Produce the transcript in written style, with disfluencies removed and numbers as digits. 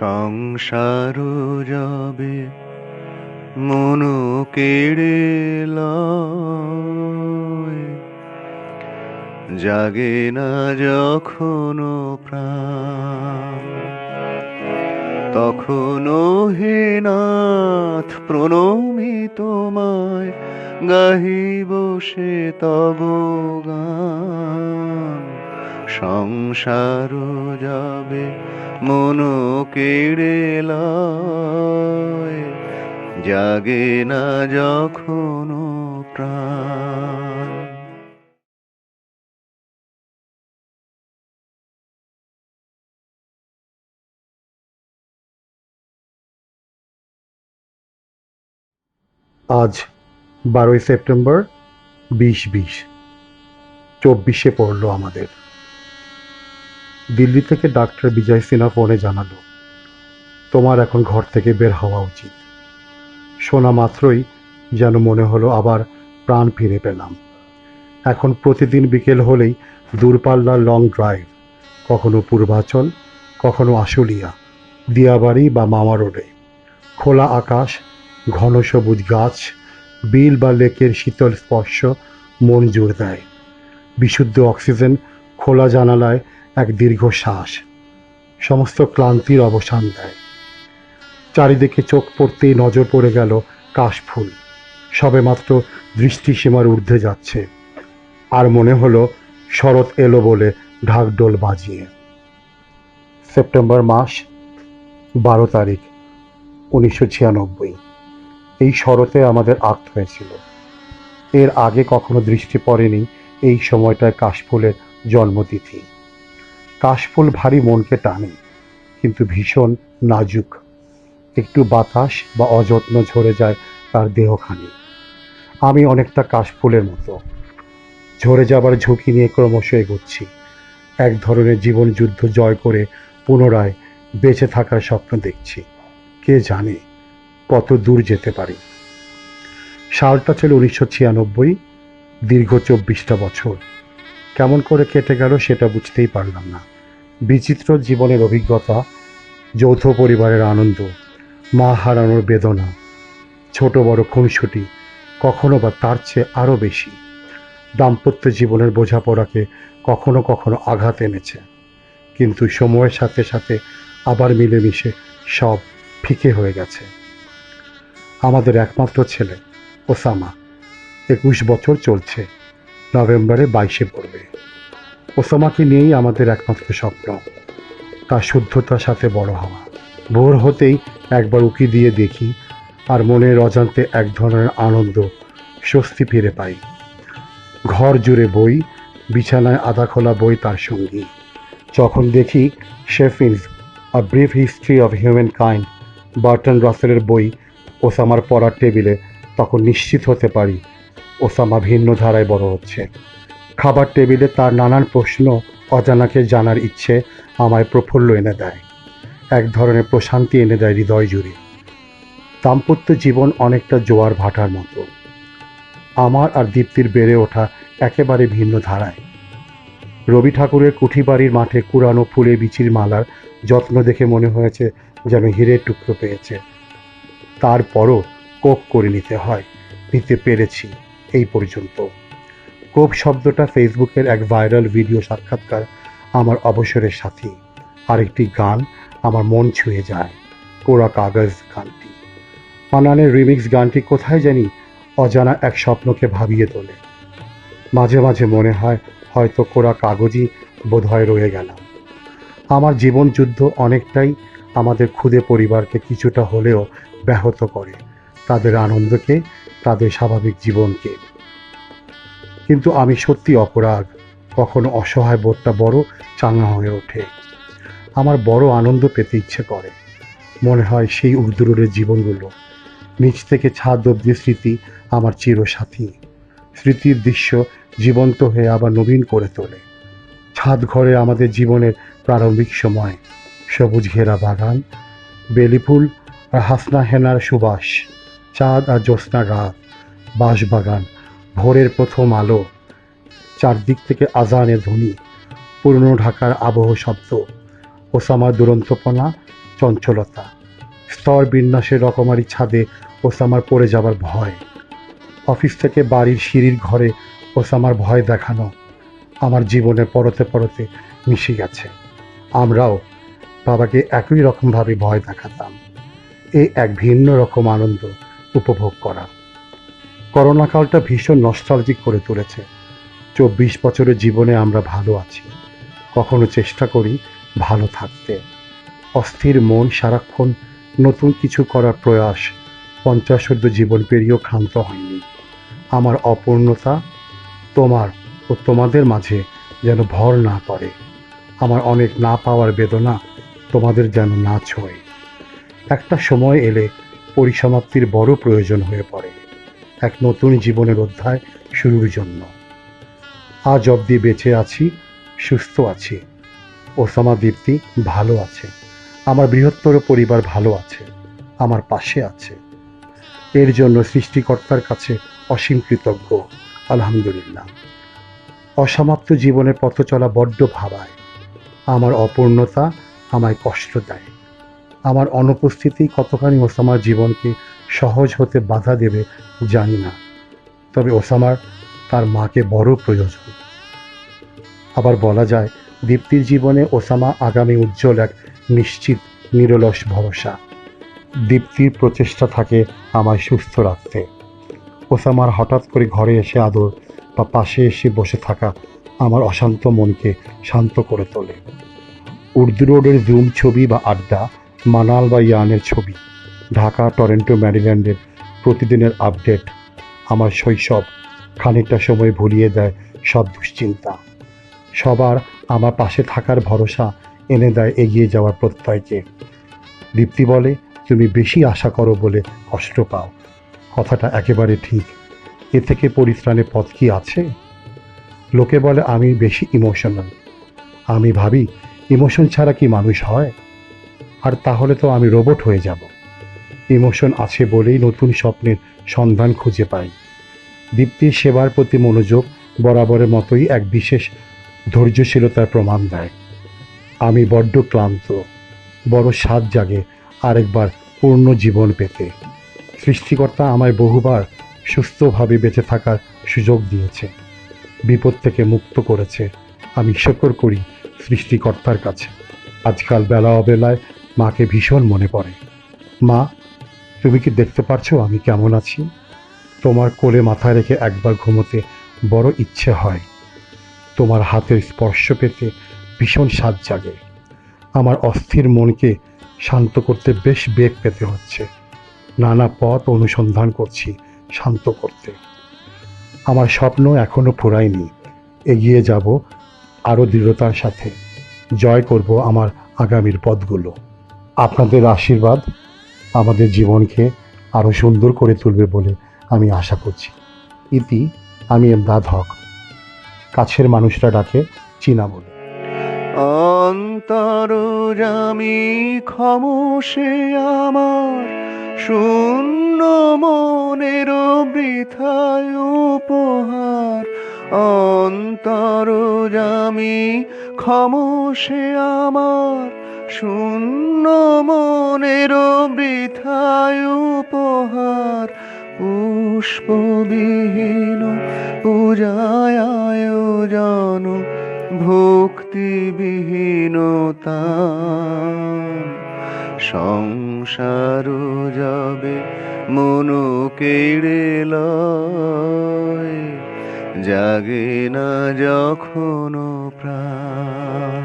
সংসার যাবে মন কেড়ে লয়, জাগে না যখনো প্রাণ, তখনও হে নাথ প্রণমি তোমায়, গাহিব সে তব গান। সংসার যাবে মন কেড়ে লয়, জাগে না যখনো প্রাণ। আজ 12ই সেপ্টেম্বর 2020, 24-এ পড়লো আমাদের। দিল্লি থেকে ডাক্তার বিজয় সিনহা ফোনে জানালো, তোমার এখন ঘর থেকে বের হওয়া উচিত। শোনা মাত্রই যেন মনে হলো আবার প্রাণ ফিরে পেলাম। এখন প্রতিদিন বিকেল হলেই দূরপাল্লার লং ড্রাইভ, কখনো পূর্বাচল, কখনো আশুলিয়া, দিয়াবাড়ি বা মামা রোডে। খোলা আকাশ, ঘন সবুজ গাছ, বিল বা লেকের শীতল স্পর্শ মন জুড়ে দেয়। বিশুদ্ধ অক্সিজেন, খোলা জানালায় এক দীর্ঘ শ্বাস, সমস্ত ক্লান্তির অবসান দেয়। চারিদিকে চোখ পড়তেই নজর পড়ে গেল কাশফুল, সবেমাত্র দৃষ্টিসীমার ঊর্ধ্বে যাচ্ছে। আর মনে হলো শরৎ এলো বলে ঢাকঢোল বাজিয়ে। সেপ্টেম্বর মাস, 12 তারিখ 1996। এই শরতে আমাদের আক্ত হয়েছিল। এর আগে কখনো দৃষ্টি পড়েনি এই সময়টায় কাশফুলের জন্মতিথি। কাশফুল ভারী মনকে টানে, কিন্তু ভীষণ নাজুক। একটু বাতাস বা অযত্ন ঝরে যায় তার দেহখানি। আমি অনেকটা কাশফুলের মতো, ঝরে যাবার ঝুঁকি নিয়ে ক্রমশ এগোচ্ছি। এক ধরনের জীবন যুদ্ধ জয় করে পুনরায় বেঁচে থাকার স্বপ্ন দেখছি। কে জানে কত দূর যেতে পারি। সালটা ছিল 1996, দীর্ঘ 24টা বছর। কেমন করে কেটে গেল সেটা বুঝতেই পারলাম না। বিচিত্র জীবনের অভিজ্ঞতা, যৌথ পরিবারের আনন্দ, মা হারানোর বেদনা, ছোট বড় খুনসুটি, কখনো বা তার চেয়ে আরও বেশি। দাম্পত্য জীবনের বোঝাপড়াকে কখনো কখনো আঘাত এনেছে, কিন্তু সময়ের সাথে সাথে আবার মিলেমিশে সব ফিকে হয়ে গেছে। আমাদের একমাত্র ছেলে ওসামা, 21 বছর চলছে, নভেম্বরে 22-এ পড়বে। ওসামাকে নিয়েই আমাদের একমাত্র স্বপ্ন, তার শুদ্ধতার সাথে বড় হওয়া। ভোর হতেই একবার উঁকি দিয়ে দেখি, আর মনের অজান্তে এক ধরনের আনন্দ, স্বস্তি ফিরে পাই। ঘর জুড়ে বই, বিছানায় আধা খোলা বই তার সঙ্গী। যখন দেখি Sheffield, a brief history of humankind, Bertrand রাসেলের বই ওসামার পড়ার টেবিলে, তখন নিশ্চিত হতে পারি ওসামা ভিন্ন ধারায় বড় হচ্ছে। খাবার টেবিলে তার নানান প্রশ্ন, অজানাকে জানার ইচ্ছে আমায় প্রফুল্ল এনে দেয়, এক ধরনের প্রশান্তি এনে দেয় হৃদয় জুড়ে। দাম্পত্য জীবন অনেকটা জোয়ার ভাটার মতো। আমার আর দীপ্তির বেড়ে ওঠা একেবারে ভিন্ন ধারায়। রবি ঠাকুরের কুঠিবাড়ির মাঠে কুড়ানো ফুলে বিচির মালার যত্ন দেখে মনে হয়েছে যেন হীরের টুকরো পেয়েছে। তারপরও কোপ করে নিতে হয়, নিতে পেরেছি এই পর্যন্ত। কোপ শব্দটা ফেসবুকের এক ভাইরাল ভিডিও সাক্ষাৎকার আমার অবসরের সাথী। আরেকটি গান আমার মন ছুঁয়ে যায়, কোরা কাগজ গানটি। মান্নানের রিমিক্স গানটি কোথায় জানি অজানা এক স্বপ্নকে ভাবিয়ে তোলে। মাঝে মাঝে মনে হয় হয়তো কোরা কাগজই বোধহয় রয়ে গেলাম। আমার জীবন যুদ্ধ অনেকটাই আমাদের ক্ষুদে পরিবারকে কিছুটা হলেও ব্যাহত করে, তাদের আনন্দকে, তাদের স্বাভাবিক জীবনকে। কিন্তু আমি সত্যি অপরাধ, কখনো অসহায় বোধটা বড় চাঙা হয়ে ওঠে। আমার বড় আনন্দ পেতে ইচ্ছে করে। মনে হয় সেই উর্দুরের জীবনগুলো, নিচ থেকে ছাদ অব্দি স্মৃতি আমার চিরসাথী। স্মৃতির দৃশ্য জীবন্ত হয়ে আবার নবীন করে তোলে। ছাদ ঘরে আমাদের জীবনের প্রারম্ভিক সময়, সবুজ ঘেরা বাগান, বেলিফুল আর হাসনা হেনার সুবাস, চাঁদ আর জ্যোৎস্নার রাত, বাঁশবাগান, ভোরের প্রথম আলো, চারদিক থেকে আজানের ধ্বনি, পুরনো ঢাকার আবহ শব্দ, ওসামার দুরন্তপনা চঞ্চলতা, স্তর বিন্যাসের রকমারি ছাদে ওসামার পড়ে যাবার ভয়, অফিস থেকে বাড়ির সিঁড়ির ঘরে ওসামার ভয় দেখানো আমার জীবনে পরতে পরতে মিশে গেছে। আমরাও বাবাকে একই রকমভাবে ভয় দেখাতাম। এই এক ভিন্ন রকম আনন্দ উপভোগ করা। করোনাকালটা ভীষণ নস্টালজিক করে তুলেছে। 24 বছরের জীবনে আমরা ভালো আছি, কখনো চেষ্টা করি ভালো থাকতে। অস্থির মন সারাক্ষণ নতুন কিছু করার প্রয়াস, 50 জীবন পেরিয়েও ক্ষান্ত হয়নি। আমার অপূর্ণতা তোমার ও তোমাদের মাঝে যেন ভর না করে। আমার অনেক না পাওয়ার বেদনা তোমাদের যেন না ছোঁয়। একটা সময় এলে পরিসমাপ্তির বড় প্রয়োজন হয়ে পড়ে, এক নতুন জীবনের অধ্যায় শুরুর জন্য। আজ অবধি বেঁচে আছি, সুস্থ আছি। ওসামা দীপ্তি ভালো আছে, আমার বৃহত্তর পরিবার ভালো আছে, আমার পাশে আছে। এর জন্য সৃষ্টিকর্তার কাছে অসীম কৃতজ্ঞ, আলহামদুলিল্লাহ। অসমাপ্ত জীবনের পথ চলা বড্ড ভাবায়। আমার অপূর্ণতা আমায় কষ্ট দেয়। আমার অনুপস্থিতি কতখানি ওসামার জীবনকে সহজ হতে বাধা দেবে জানি না, তবে ওসামার তার মাকে বড় প্রয়োজন। আবার বলা যায়, দীপ্তির জীবনে ওসামা আগামী উজ্জ্বল এক নিশ্চিত নিরলস ভরসা। দীপ্তির প্রচেষ্টা থাকে আমায় সুস্থ রাখতে। ওসামার হঠাৎ করে ঘরে এসে আদর বা পাশে এসে বসে থাকা আমার অশান্ত মনকে শান্ত করে তোলে। উর্দু রোডের জুম ছবি বা আড্ডা, মানাল বা ইয়ানের ছবি, ঢাকা, টরন্টো, ম্যারিল্যান্ডের প্রতিদিনের আপডেট আমার শৈশব খানিকটা সময় ভুলিয়ে দেয় সব দুশ্চিন্তা। সবার আমার পাশে থাকার ভরসা এনে দেয় এগিয়ে যাওয়ার প্রত্যয়কে। দীপ্তি বলে, তুমি বেশি আশা করো বলে কষ্ট পাও। কথাটা একেবারে ঠিক। এ থেকে পরিত্রাণের পথ কি আছে? লোকে বলে আমি বেশি ইমোশনাল। আমি ভাবি, ইমোশন ছাড়া কি মানুষ হয়? আর তাহলে তো আমি রোবট হয়ে যাব। ইমোশন আছে বলেই নতুন স্বপ্নের সন্ধান খুঁজে পাই। দীপ্তির সেবার প্রতি মনোযোগ বরাবরের মতোই এক বিশেষ ধৈর্যশীলতার প্রমাণ দেয়। আমি বড্ড ক্লান্ত, বড় স্বাদ জাগে আরেকবার পূর্ণ জীবন পেতে। সৃষ্টিকর্তা আমায় বহুবার সুস্থভাবে বেঁচে থাকার সুযোগ দিয়েছে, বিপদ থেকে মুক্ত করেছে। আমি শুকর করি সৃষ্টিকর্তার কাছে। আজকাল বেলা অবেলায় মাকে ভীষণ মনে পড়ে। মা, তুমি কি দেখতে পারছো আমি কেমন আছি? তোমার কোলে মাথা রেখে একবার ঘুমোতে বড় ইচ্ছে হয়। তোমার হাতের স্পর্শ পেতে ভীষণ স্বাদ জাগে। আমার অস্থির মনকে শান্ত করতে বেশ বেগ পেতে হচ্ছে। নানা পথ অনুসন্ধান করছি শান্ত করতে। আমার স্বপ্ন এখনো ফুরায়নি। এগিয়ে যাব আরও দৃঢ়তার সাথে। জয় করব আমার আগামীর পথগুলো। আপনাদের আশীর্বাদ আমাদের জীবনকে আরও সুন্দর করে তুলবে বলে আমি আশা করছি। ইতি, আমি এমদাদ হক। কাছের মানুষরা ডাকে চীনা বলে। অন্তরজামি খামোশে আমার শূন্য মনের বৃথায় উপহার। অন্তরজামি খামোশে আমার শূন্য মনের বৃথায় উপহার। পুষ্পবিহীন পূজায় আয়োজন ভক্তিবিহীনতা। সংসার যাবে মন কেড়ে লয়, জাগে না যখন প্রাণ।